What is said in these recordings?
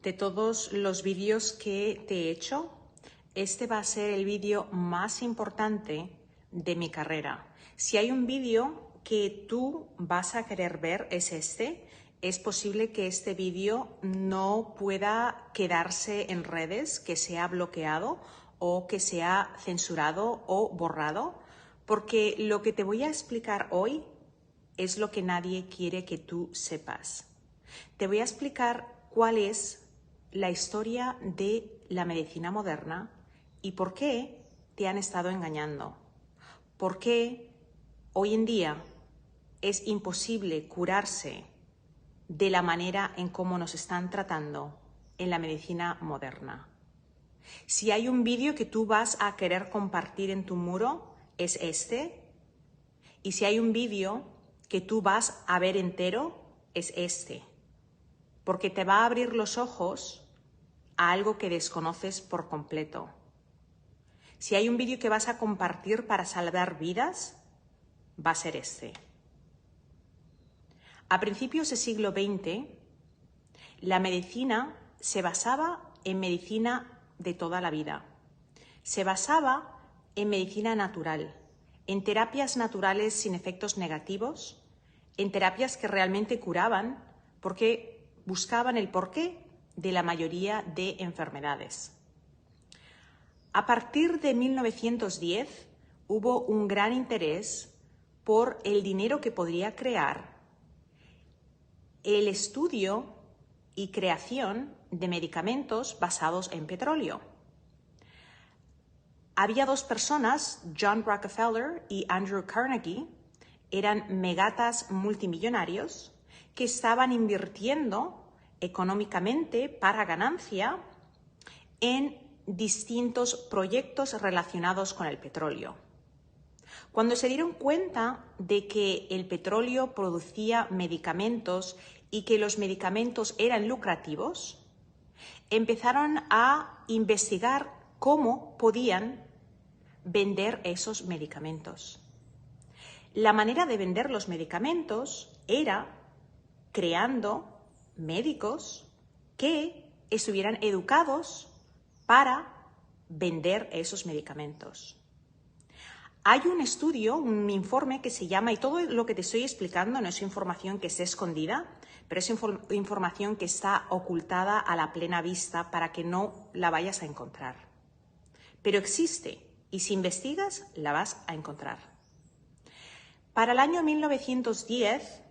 De todos los vídeos que te he hecho, este va a ser el vídeo más importante de mi carrera. Si hay un vídeo que tú vas a querer ver es este. Es posible que este vídeo no pueda quedarse en redes, que sea bloqueado o que sea censurado o borrado, porque lo que te voy a explicar hoy es lo que nadie quiere que tú sepas. Te voy a explicar cuál es la historia de la medicina moderna y por qué te han estado engañando. ¿Por qué hoy en día es imposible curarse de la manera en cómo nos están tratando en la medicina moderna? Si hay un vídeo que tú vas a querer compartir en tu muro, es este. Y si hay un vídeo que tú vas a ver entero, es este. Porque te va a abrir los ojos a algo que desconoces por completo. Si hay un vídeo que vas a compartir para salvar vidas, va a ser este. A principios del siglo XX, la medicina se basaba en medicina de toda la vida. Se basaba en medicina natural, en terapias naturales sin efectos negativos, en terapias que realmente curaban porque buscaban el porqué de la mayoría de enfermedades. A partir de 1910 hubo un gran interés por el dinero que podría crear el estudio y creación de medicamentos basados en petróleo. Había dos personas, John Rockefeller y Andrew Carnegie, eran megatas multimillonarios que estaban invirtiendo económicamente para ganancia en distintos proyectos relacionados con el petróleo. Cuando se dieron cuenta de que el petróleo producía medicamentos y que los medicamentos eran lucrativos, empezaron a investigar cómo podían vender esos medicamentos. La manera de vender los medicamentos era creando médicos que estuvieran educados para vender esos medicamentos. Hay un estudio, un informe que se llama, y todo lo que te estoy explicando no es información que esté escondida, pero es información que está ocultada a la plena vista para que no la vayas a encontrar. Pero existe, y si investigas, la vas a encontrar. Para el año 1910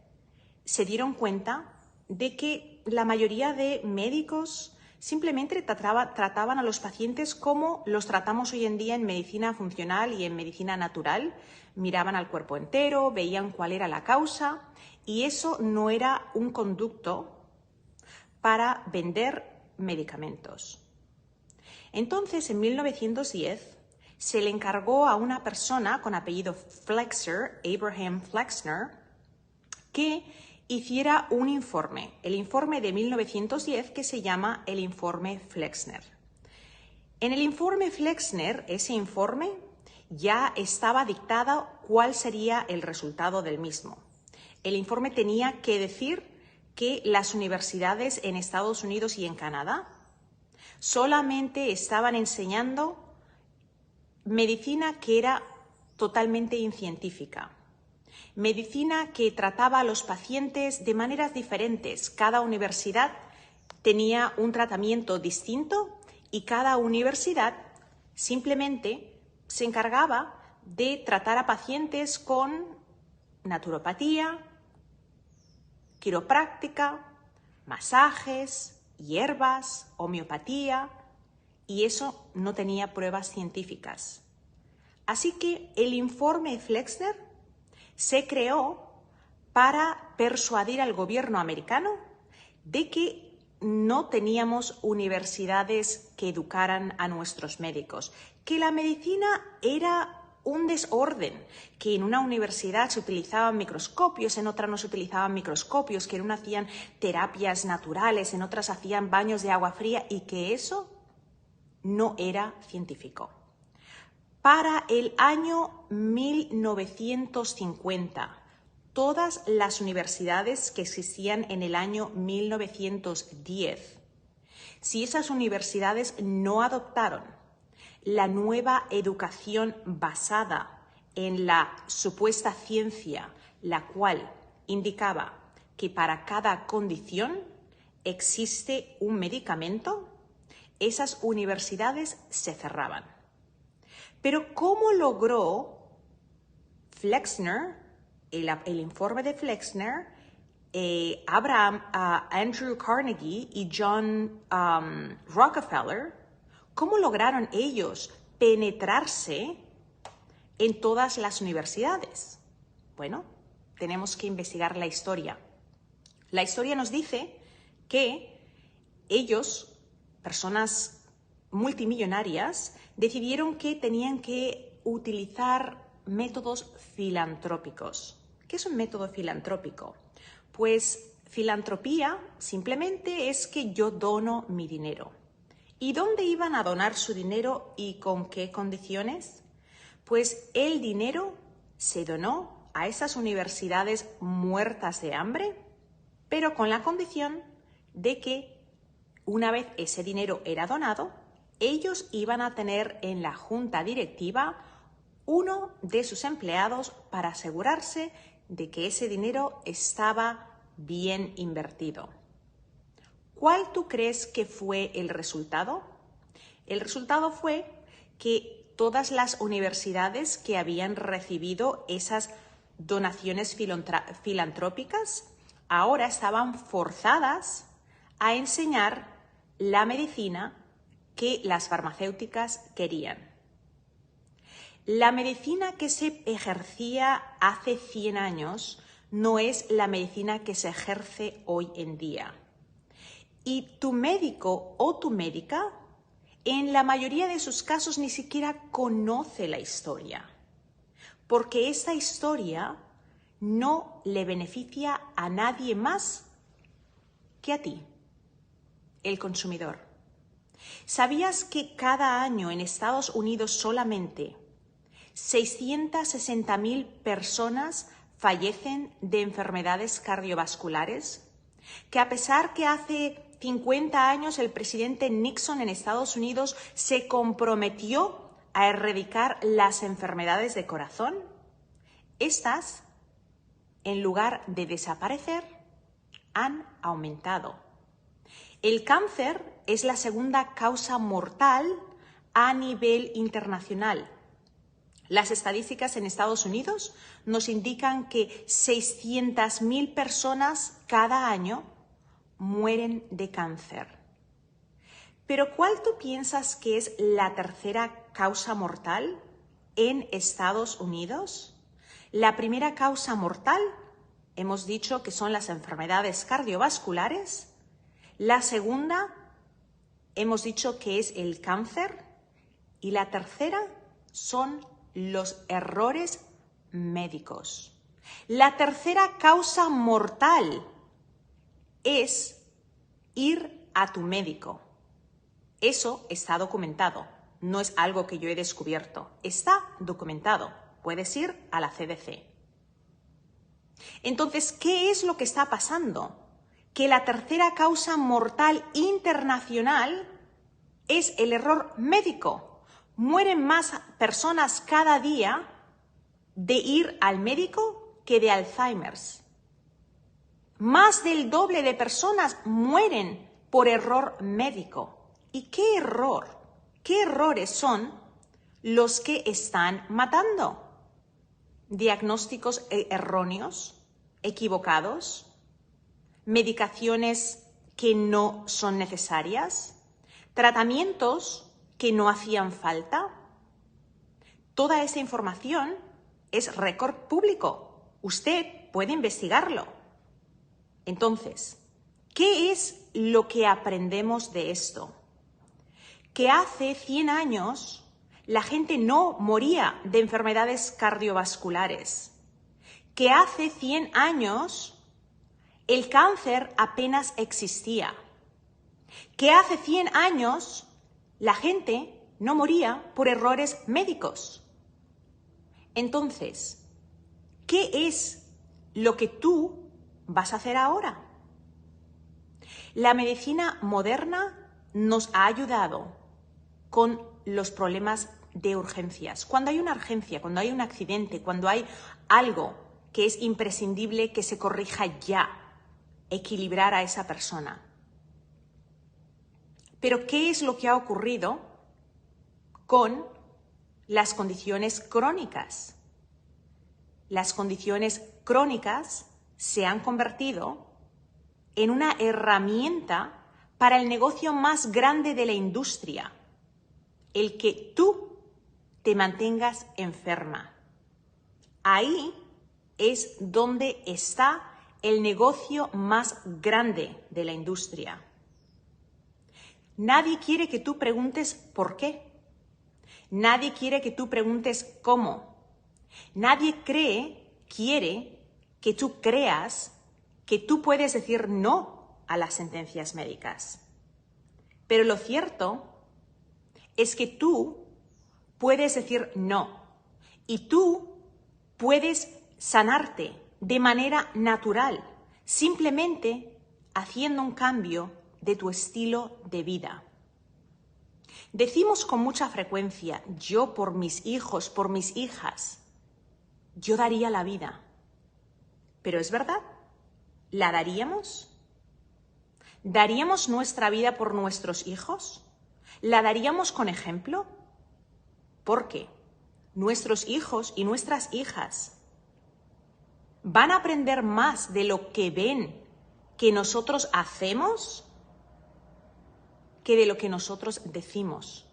se dieron cuenta de que la mayoría de médicos simplemente trataban a los pacientes como los tratamos hoy en día en medicina funcional y en medicina natural. Miraban al cuerpo entero, veían cuál era la causa y eso no era un conducto para vender medicamentos. Entonces, en 1910, se le encargó a una persona con apellido Flexner, Abraham Flexner, que hiciera un informe, el informe de 1910 que se llama el informe Flexner. En el informe Flexner, ese informe ya estaba dictado cuál sería el resultado del mismo. El informe tenía que decir que las universidades en Estados Unidos y en Canadá solamente estaban enseñando medicina que era totalmente incientífica. Medicina que trataba a los pacientes de maneras diferentes. Cada universidad tenía un tratamiento distinto y cada universidad simplemente se encargaba de tratar a pacientes con naturopatía, quiropráctica, masajes, hierbas, homeopatía, y eso no tenía pruebas científicas. Así que el informe Flexner se creó para persuadir al gobierno americano de que no teníamos universidades que educaran a nuestros médicos, que la medicina era un desorden, que en una universidad se utilizaban microscopios, en otra no se utilizaban microscopios, que en una hacían terapias naturales, en otras hacían baños de agua fría y que eso no era científico. Para el año 1950, todas las universidades que existían en el año 1910 Si esas universidades no adoptaron la nueva educación basada en la supuesta ciencia, la cual indicaba que para cada condición existe un medicamento, esas universidades se cerraban. Pero ¿cómo logró Flexner, el informe de Flexner, Andrew Carnegie y John Rockefeller, cómo lograron ellos penetrarse en todas las universidades? Bueno, tenemos que investigar la historia. La historia nos dice que ellos, personas multimillonarias, decidieron que tenían que utilizar métodos filantrópicos. ¿Qué es un método filantrópico? Pues filantropía simplemente es que yo dono mi dinero. ¿Y dónde iban a donar su dinero y con qué condiciones? Pues el dinero se donó a esas universidades muertas de hambre, pero con la condición de que una vez ese dinero era donado, ellos iban a tener en la junta directiva uno de sus empleados para asegurarse de que ese dinero estaba bien invertido. ¿Cuál tú crees que fue el resultado? El resultado fue que todas las universidades que habían recibido esas donaciones filantrópicas ahora estaban forzadas a enseñar la medicina que las farmacéuticas querían. La medicina que se ejercía hace 100 años no es la medicina que se ejerce hoy en día. Y tu médico o tu médica, en la mayoría de sus casos, ni siquiera conoce la historia, porque esta historia no le beneficia a nadie más que a ti, el consumidor. ¿Sabías que cada año en Estados Unidos solamente 660.000 personas fallecen de enfermedades cardiovasculares? Que a pesar que hace 50 años el presidente Nixon en Estados Unidos se comprometió a erradicar las enfermedades de corazón, estas, en lugar de desaparecer, han aumentado. El cáncer es la segunda causa mortal a nivel internacional. Las estadísticas en Estados Unidos nos indican que 600.000 personas cada año mueren de cáncer. Pero ¿cuál tú piensas que es la tercera causa mortal en Estados Unidos? La primera causa mortal, hemos dicho que son las enfermedades cardiovasculares. La segunda, hemos dicho que es el cáncer. Y la tercera son los errores médicos. La tercera causa mortal es ir a tu médico. Eso está documentado, no es algo que yo he descubierto, está documentado. Puedes ir a la CDC. Entonces, ¿qué es lo que está pasando? Que la tercera causa mortal internacional es el error médico. Mueren más personas cada día de ir al médico que de Alzheimer's. Más del doble de personas mueren por error médico. ¿Y qué error? ¿Qué errores son los que están matando? Diagnósticos erróneos, equivocados, medicaciones que no son necesarias, tratamientos que no hacían falta. Toda esa información es récord público. Usted puede investigarlo. Entonces, ¿qué es lo que aprendemos de esto? Que hace 100 años la gente no moría de enfermedades cardiovasculares. Que hace 100 años el cáncer apenas existía. Que hace 100 años la gente no moría por errores médicos. Entonces, ¿qué es lo que tú vas a hacer ahora? La medicina moderna nos ha ayudado con los problemas de urgencias. Cuando hay una urgencia, cuando hay un accidente, cuando hay algo que es imprescindible que se corrija ya, equilibrar a esa persona. Pero ¿qué es lo que ha ocurrido con las condiciones crónicas? Las condiciones crónicas se han convertido en una herramienta para el negocio más grande de la industria, el que tú te mantengas enferma. Ahí es donde está el negocio más grande de la industria. Nadie quiere que tú preguntes por qué. Nadie quiere que tú preguntes cómo. Nadie quiere que tú creas que tú puedes decir no a las sentencias médicas. Pero lo cierto es que tú puedes decir no y tú puedes sanarte de manera natural, simplemente haciendo un cambio de tu estilo de vida. Decimos con mucha frecuencia, yo por mis hijos, por mis hijas, yo daría la vida. ¿Pero es verdad? ¿La daríamos? ¿Daríamos nuestra vida por nuestros hijos? ¿La daríamos con ejemplo? Porque nuestros hijos y nuestras hijas van a aprender más de lo que ven que nosotros hacemos que de lo que nosotros decimos.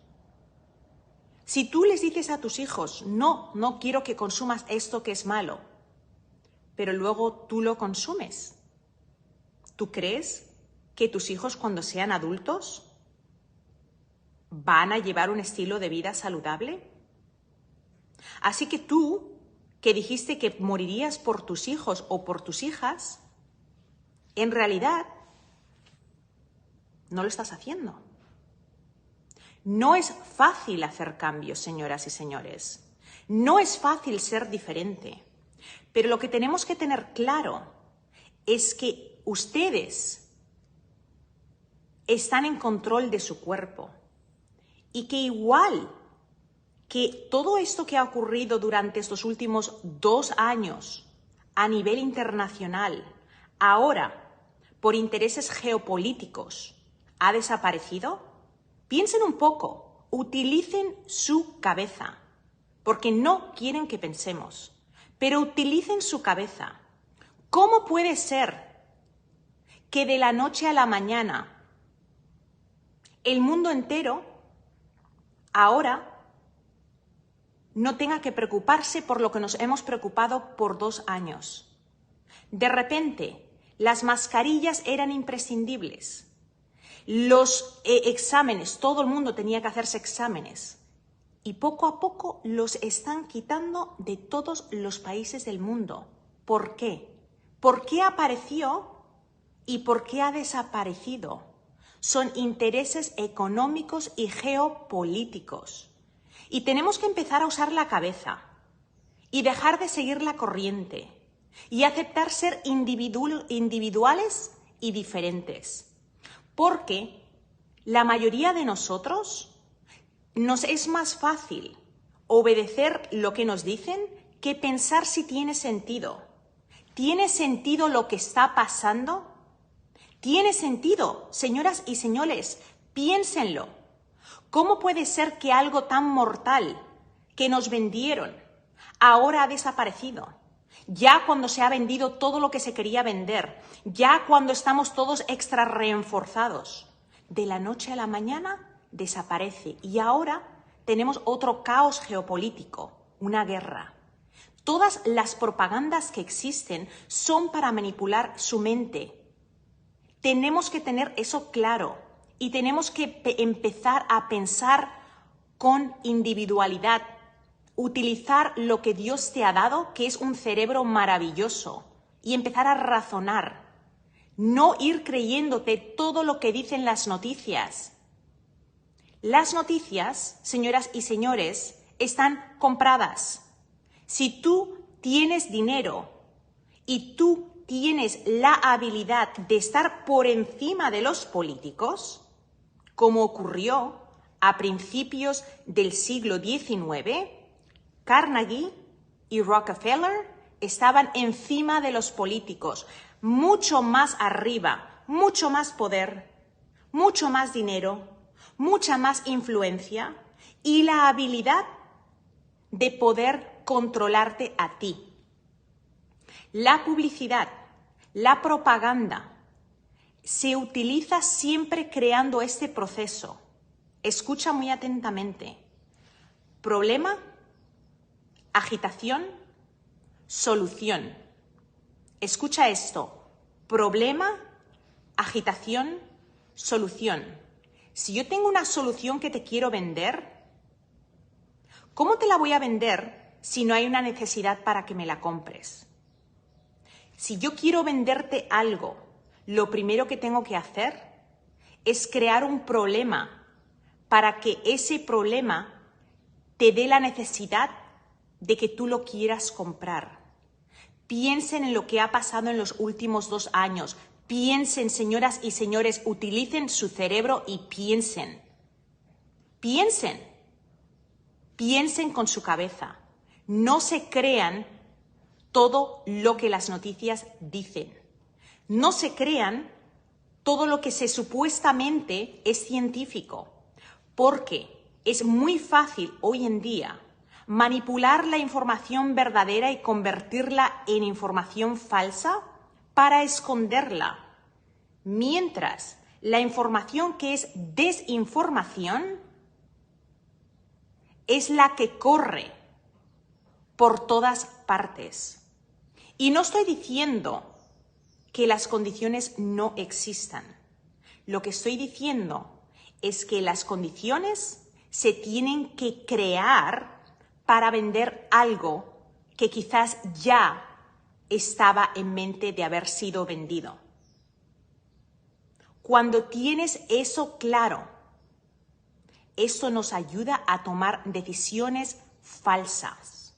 Si tú les dices a tus hijos, no quiero que consumas esto que es malo, pero luego tú lo consumes, ¿tú crees que tus hijos cuando sean adultos van a llevar un estilo de vida saludable? Así que tú, que dijiste que morirías por tus hijos o por tus hijas, en realidad no lo estás haciendo. No es fácil hacer cambios, señoras y señores. No es fácil ser diferente. Pero lo que tenemos que tener claro es que ustedes están en control de su cuerpo y que igual que todo esto que ha ocurrido durante estos últimos 2 años a nivel internacional, ahora, por intereses geopolíticos, ha desaparecido, piensen un poco, utilicen su cabeza, porque no quieren que pensemos, pero utilicen su cabeza. ¿Cómo puede ser que de la noche a la mañana el mundo entero ahora no tenga que preocuparse por lo que nos hemos preocupado por 2 años? De repente, las mascarillas eran imprescindibles. Los exámenes, todo el mundo tenía que hacerse exámenes. Y poco a poco los están quitando de todos los países del mundo. ¿Por qué? ¿Por qué apareció y por qué ha desaparecido? Son intereses económicos y geopolíticos. Y tenemos que empezar a usar la cabeza y dejar de seguir la corriente y aceptar ser individuales y diferentes. Porque la mayoría de nosotros nos es más fácil obedecer lo que nos dicen que pensar si tiene sentido. ¿Tiene sentido lo que está pasando? ¿Tiene sentido? Señoras y señores, piénsenlo. ¿Cómo puede ser que algo tan mortal que nos vendieron ahora ha desaparecido? Ya cuando se ha vendido todo lo que se quería vender, ya cuando estamos todos extra reforzados, de la noche a la mañana desaparece y ahora tenemos otro caos geopolítico, una guerra. Todas las propagandas que existen son para manipular su mente. Tenemos que tener eso claro y tenemos que empezar a pensar con individualidad. Utilizar lo que Dios te ha dado, que es un cerebro maravilloso, y empezar a razonar. No ir creyéndote todo lo que dicen las noticias. Las noticias, señoras y señores, están compradas. Si tú tienes dinero y tú tienes la habilidad de estar por encima de los políticos, como ocurrió a principios del siglo XIX, Carnegie y Rockefeller estaban encima de los políticos, mucho más arriba, mucho más poder, mucho más dinero, mucha más influencia y la habilidad de poder controlarte a ti. La publicidad, la propaganda, se utiliza siempre creando este proceso. Escucha muy atentamente. Problema, agitación, solución. Escucha esto. Problema, agitación, solución. Si yo tengo una solución que te quiero vender, ¿cómo te la voy a vender si no hay una necesidad para que me la compres? Si yo quiero venderte algo, lo primero que tengo que hacer es crear un problema para que ese problema te dé la necesidad de que tú lo quieras comprar. Piensen en lo que ha pasado en los últimos 2 años. Piensen, señoras y señores, utilicen su cerebro y piensen. Piensen. Piensen con su cabeza. No se crean todo lo que las noticias dicen. No se crean todo lo que supuestamente es científico, porque es muy fácil hoy en día manipular la información verdadera y convertirla en información falsa para esconderla, mientras la información que es desinformación es la que corre por todas partes. Y no estoy diciendo que las condiciones no existan. Lo que estoy diciendo es que las condiciones se tienen que crear para vender algo que quizás ya estaba en mente de haber sido vendido. Cuando tienes eso claro, eso nos ayuda a tomar decisiones falsas.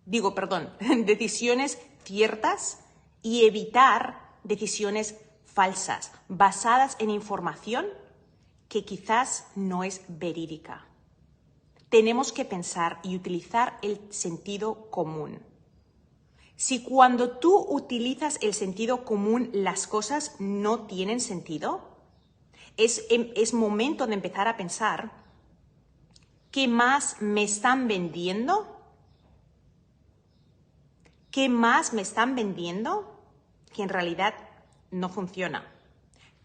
Decisiones ciertas y evitar decisiones falsas, basadas en información que quizás no es verídica. Tenemos que pensar y utilizar el sentido común. Si cuando tú utilizas el sentido común las cosas no tienen sentido, es momento de empezar a pensar ¿qué más me están vendiendo? ¿Qué más me están vendiendo? Que en realidad no funciona.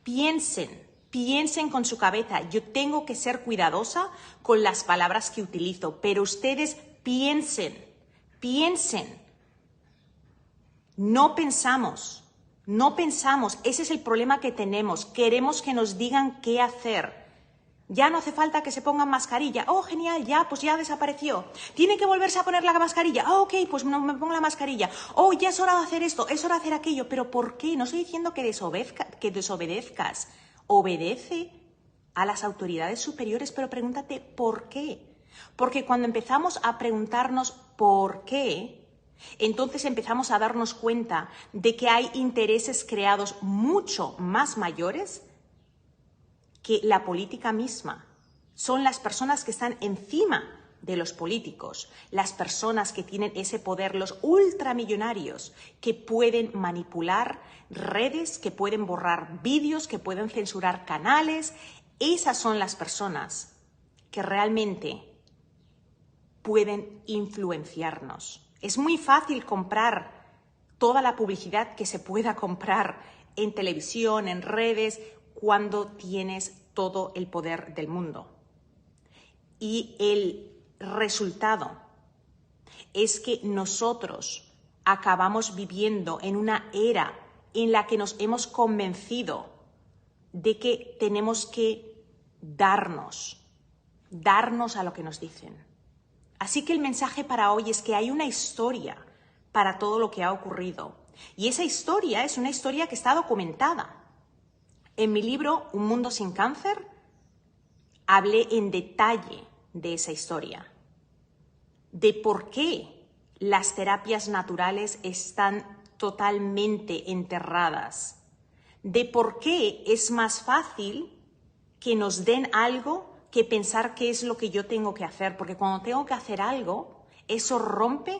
Piensen con su cabeza. Yo tengo que ser cuidadosa con las palabras que utilizo, pero ustedes piensen. No pensamos. Ese es el problema que tenemos. Queremos que nos digan qué hacer. Ya no hace falta que se pongan mascarilla. Oh, genial, pues ya desapareció. Tiene que volverse a poner la mascarilla. Oh, ok, pues no me pongo la mascarilla. Oh, ya es hora de hacer esto, es hora de hacer aquello. ¿Pero por qué? No estoy diciendo que desobedezcas. Obedece a las autoridades superiores, pero pregúntate ¿por qué? Porque cuando empezamos a preguntarnos ¿por qué?, entonces empezamos a darnos cuenta de que hay intereses creados mucho más mayores que la política misma. Son las personas que están encima de los políticos, las personas que tienen ese poder, los ultramillonarios, que pueden manipular redes, que pueden borrar vídeos, que pueden censurar canales. Esas son las personas que realmente pueden influenciarnos. Es muy fácil comprar toda la publicidad que se pueda comprar en televisión, en redes, cuando tienes todo el poder del mundo. Y el resultado es que nosotros acabamos viviendo en una era en la que nos hemos convencido de que tenemos que darnos a lo que nos dicen. Así que el mensaje para hoy es que hay una historia para todo lo que ha ocurrido. Y esa historia es una historia que está documentada. En mi libro, Un mundo sin cáncer, hablé en detalle de esa historia, de por qué las terapias naturales están totalmente enterradas, de por qué es más fácil que nos den algo que pensar qué es lo que yo tengo que hacer, porque cuando tengo que hacer algo, eso rompe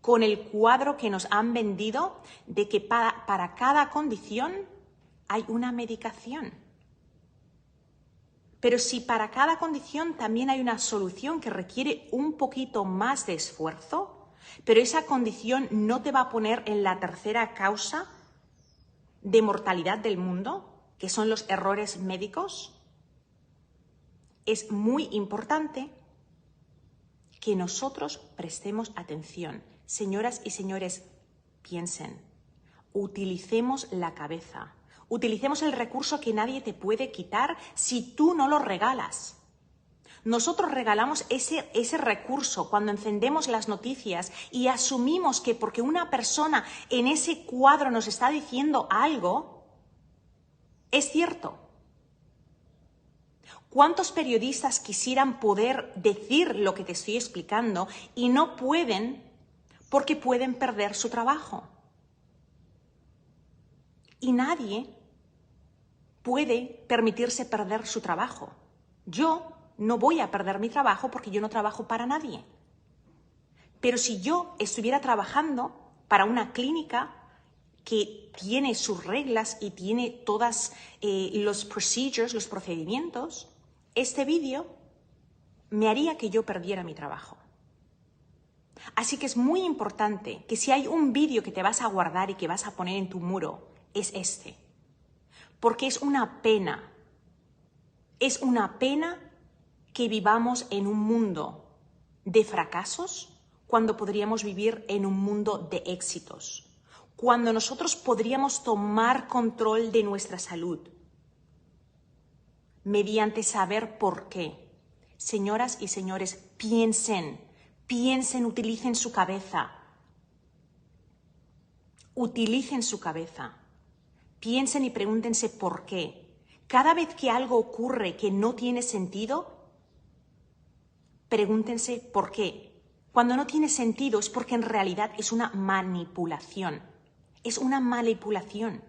con el cuadro que nos han vendido de que para cada condición hay una medicación. Pero si para cada condición también hay una solución que requiere un poquito más de esfuerzo, pero esa condición no te va a poner en la tercera causa de mortalidad del mundo, que son los errores médicos, es muy importante que nosotros prestemos atención. Señoras y señores, piensen, utilicemos la cabeza, utilicemos el recurso que nadie te puede quitar si tú no lo regalas. Nosotros regalamos ese recurso cuando encendemos las noticias y asumimos que porque una persona en ese cuadro nos está diciendo algo, es cierto. ¿Cuántos periodistas quisieran poder decir lo que te estoy explicando y no pueden porque pueden perder su trabajo? Y nadie puede permitirse perder su trabajo. Yo no voy a perder mi trabajo porque yo no trabajo para nadie. Pero si yo estuviera trabajando para una clínica que tiene sus reglas y tiene todos los procedures, los procedimientos, este vídeo me haría que yo perdiera mi trabajo. Así que es muy importante que si hay un vídeo que te vas a guardar y que vas a poner en tu muro, es este. Porque es una pena que vivamos en un mundo de fracasos cuando podríamos vivir en un mundo de éxitos. Cuando nosotros podríamos tomar control de nuestra salud mediante saber por qué. Señoras y señores, piensen, utilicen su cabeza. Utilicen su cabeza. Piensen y pregúntense por qué. Cada vez que algo ocurre que no tiene sentido, pregúntense por qué. Cuando no tiene sentido es porque en realidad es una manipulación. Es una manipulación.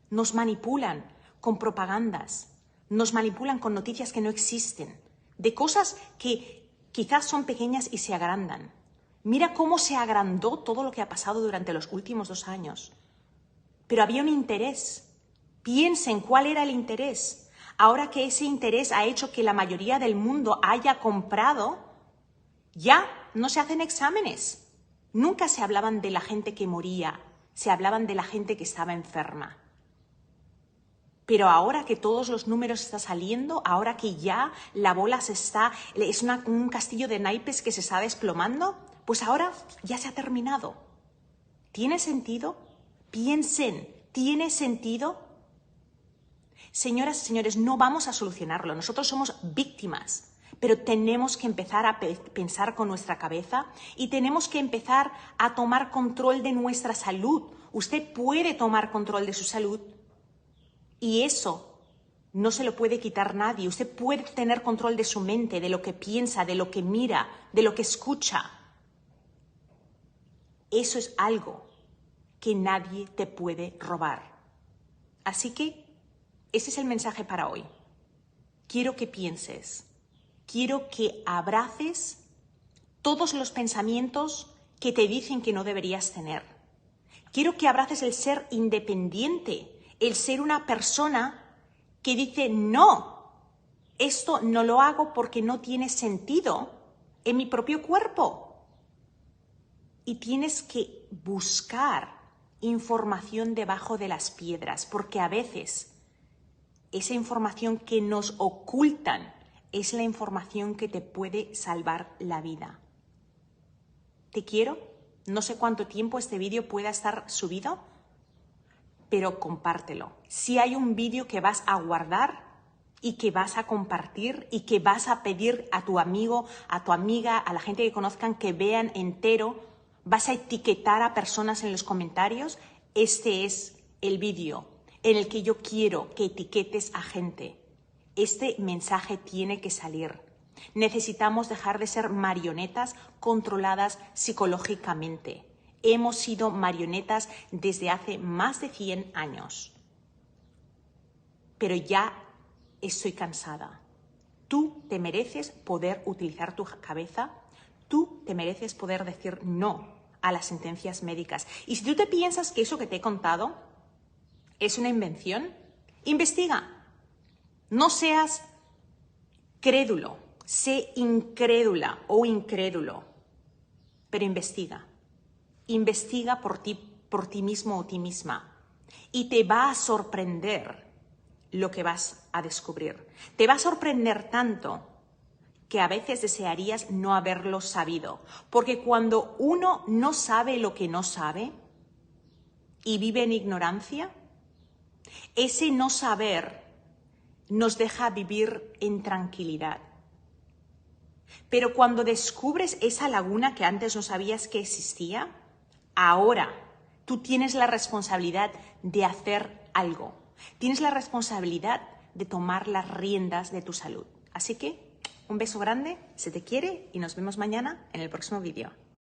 Nos manipulan con propagandas. Nos manipulan con noticias que no existen. De cosas que quizás son pequeñas y se agrandan. Mira cómo se agrandó todo lo que ha pasado durante los últimos 2 años. Pero había un interés. Piensen cuál era el interés. Ahora que ese interés ha hecho que la mayoría del mundo haya comprado, ya no se hacen exámenes. Nunca se hablaban de la gente que moría, se hablaban de la gente que estaba enferma. Pero ahora que todos los números están saliendo, ahora que ya la bola es un castillo de naipes que se está desplomando, pues ahora ya se ha terminado. ¿Tiene sentido? Piensen, ¿tiene sentido? Señoras y señores, no vamos a solucionarlo. Nosotros somos víctimas, pero tenemos que empezar a pensar con nuestra cabeza y tenemos que empezar a tomar control de nuestra salud. Usted puede tomar control de su salud y eso no se lo puede quitar nadie. Usted puede tener control de su mente, de lo que piensa, de lo que mira, de lo que escucha. Eso es algo que nadie te puede robar. Así que ese es el mensaje para hoy. Quiero que pienses, quiero que abraces todos los pensamientos que te dicen que no deberías tener. Quiero que abraces el ser independiente, el ser una persona que dice no, esto no lo hago porque no tiene sentido en mi propio cuerpo. Y tienes que buscar información debajo de las piedras, porque a veces esa información que nos ocultan es la información que te puede salvar la vida. Te quiero. No sé cuánto tiempo este vídeo pueda estar subido, pero compártelo. Si hay un vídeo que vas a guardar y que vas a compartir y que vas a pedir a tu amigo, a tu amiga, a la gente que conozcan que vean entero, vas a etiquetar a personas en los comentarios, este es el vídeo en el que yo quiero que etiquetes a gente. Este mensaje tiene que salir. Necesitamos dejar de ser marionetas controladas psicológicamente. Hemos sido marionetas desde hace más de 100 años. Pero ya estoy cansada. Tú te mereces poder utilizar tu cabeza, tú te mereces poder decir no a las sentencias médicas. Y si tú te piensas que eso que te he contado es una invención, investiga. No seas crédulo, sé incrédula o incrédulo, pero investiga. Investiga por ti mismo o ti misma y te va a sorprender lo que vas a descubrir. Te va a sorprender tanto que a veces desearías no haberlo sabido, porque cuando uno no sabe lo que no sabe y vive en ignorancia, ese no saber nos deja vivir en tranquilidad. Pero cuando descubres esa laguna que antes no sabías que existía, ahora tú tienes la responsabilidad de hacer algo. Tienes la responsabilidad de tomar las riendas de tu salud. Así que un beso grande, se te quiere y nos vemos mañana en el próximo vídeo.